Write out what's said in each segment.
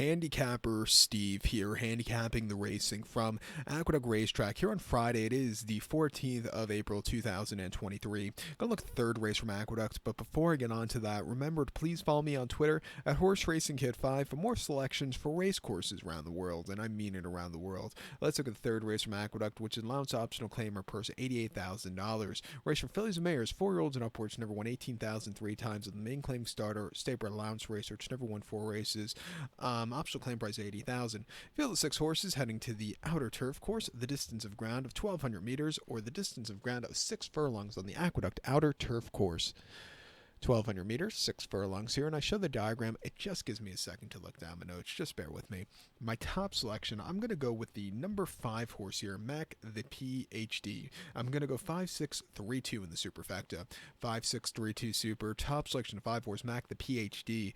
Handicapper Steve here, handicapping the racing from Aqueduct Racetrack. Here on Friday, it is the 14th of April 2023. Gonna look at the third race from Aqueduct, but before I get on to that, remember to please follow me on Twitter at Horse Racing Kid 5 for more selections for race courses around the world, and I mean it around the world. Let's look at the third race from Aqueduct, which is allowance optional claimer purse $88,000. Race for fillies and mares, 4-year-olds and upwards, never won 18,000 three times with the main claim starter, Stabler allowance racer, which never won 4 races. Optional claim price 80,000. Field of 6 horses heading to the outer turf course, the distance of ground of 1,200 meters, or the distance of ground of 6 furlongs on the Aqueduct outer turf course. 1,200 meters, 6 furlongs here, and I show the diagram. It just gives me a second to look down my notes. Just bear with me. My top selection, I'm going to go with the number 5 horse here, Mac the PhD. I'm going to go 5-6-3-2 in the superfecta. 5-6-3-2 super. Top selection of 5 horse, Mac the PhD.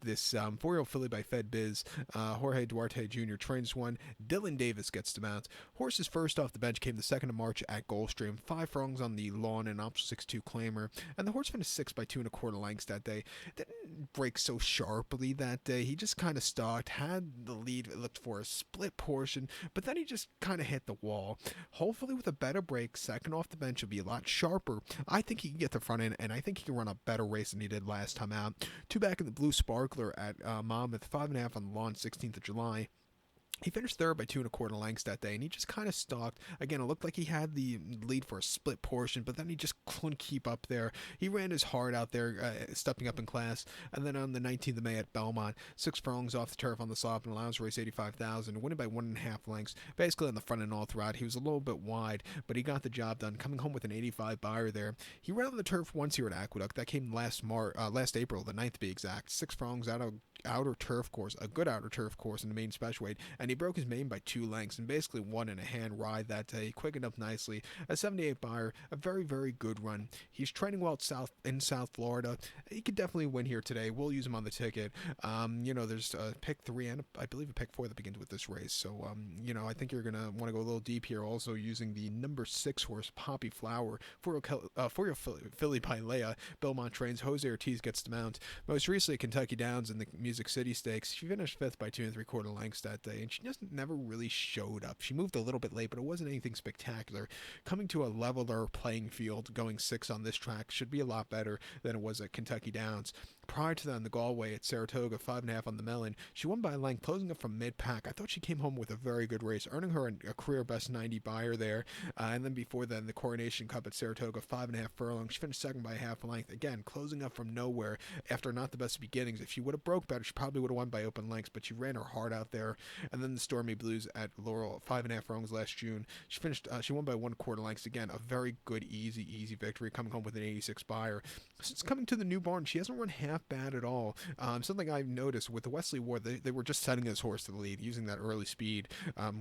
This 4-year-old filly by Fed Biz. Jorge Duarte Jr. trains one. Dylan Davis gets to mount. Horses first off the bench came the 2nd of March at Gulfstream. 5 furlongs on the lawn and optional 6-2 claimer. And the horse finished 6 by 2.25 lengths that day. Didn't break so sharply that day. He just kind of stalked, had the lead, looked for a split portion, but then he just kind of hit the wall. Hopefully with a better break, second off the bench will be a lot sharper. I think he can get the front end, and I think he can run a better race than he did last time out. 2 back in the Blue Sparkler at Monmouth, 5.5 on the lawn, 16th of July. He finished third by 2.25 lengths that day, and he just kind of stalked. Again, it looked like he had the lead for a split portion, but then he just couldn't keep up there. He ran his heart out there, stepping up in class. And then on the 19th of May at Belmont, 6 furlongs off the turf on the slop and allowance race 85,000, winning by 1.5 lengths. Basically on the front end all throughout. He was a little bit wide, but he got the job done, coming home with an 85 buyer there. He ran on the turf once here at Aqueduct. That came last April, the 9th to be exact. 6 furlongs out of outer turf course, a good outer turf course in the main special weight, and he broke his main by 2 lengths and basically won in a hand ride that day. Quickened up nicely. A 78 buyer, a very, very good run. He's training well in South Florida. He could definitely win here today. We'll use him on the ticket. There's a pick 3 and I believe a pick 4 that begins with this race. So, I think you're going to want to go a little deep here, also using the number 6 horse, Poppy Flower, for your filly by Leia. Belmont trains. Jose Ortiz gets to mount. Most recently, Kentucky Downs in the Music City Stakes. She finished 5th by 2.75 lengths that day, and she just never really showed up. She moved a little bit late, but it wasn't anything spectacular. Coming to a leveler playing field, going 6 on this track should be a lot better than it was at Kentucky Downs. Prior to that, in the Galway at Saratoga, 5.5 on the Melon, she won by a length, closing up from mid-pack. I thought she came home with a very good race, earning her a career best 90 buyer there. And then before then, the Coronation Cup at Saratoga, 5.5 furlongs. She finished 2nd by a half length. Again, closing up from nowhere after not the best beginnings. If she would have broke better, she probably would have won by open lengths, but she ran her heart out there. And then the Stormy Blues at Laurel, 5.5 furlongs last June. She won by 1.25 lengths. Again, a very good, easy victory, coming home with an 86 buyer. Since coming to the new barn, she hasn't run half bad at all. Something I've noticed with the Wesley Ward, they were just setting his horse to the lead, using that early speed.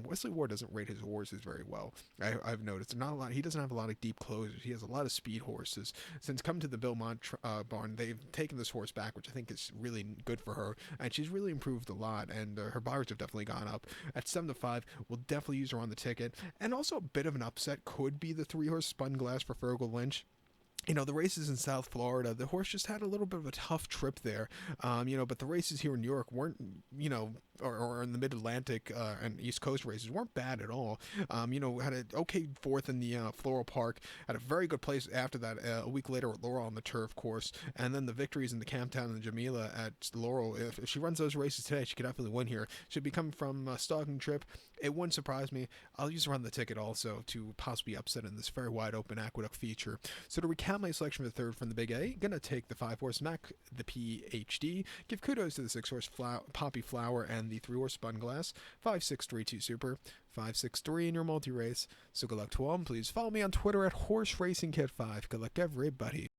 Wesley Ward doesn't rate his horses very well. I've noticed not a lot. He doesn't have a lot of deep closers. He has a lot of speed horses. Since coming to the Belmont barn, they've taken this horse back, which I think is really good for her, and she's really improved a lot. And her buyers have definitely gone up. At 7-5, we'll definitely use her on the ticket. And also a bit of an upset could be the 3-horse Spun Glass for Fergal Lynch. The races in South Florida, the horse just had a little bit of a tough trip there. But the races here in New York weren't, or in the Mid-Atlantic and East Coast races weren't bad at all. Had an okay 4th in the Floral Park, had a very good place after that a week later at Laurel on the turf course, and then the victories in the Camptown and the Jamila at Laurel. If she runs those races today, she could definitely win here. She'd be coming from a stalking trip. It wouldn't surprise me. I'll use her on the ticket also to possibly upset in this very wide open Aqueduct feature. So to recap my selection for the third from the Big A, gonna take the 5-horse Mac the PhD, give kudos to the 6-horse Poppy Flower and the 3-horse Spun Glass, 5-6-3-2 super, 5-6-3 in your multi-race. So good luck to all, and please follow me on Twitter at Horse Racing Kid 5. Good luck everybody.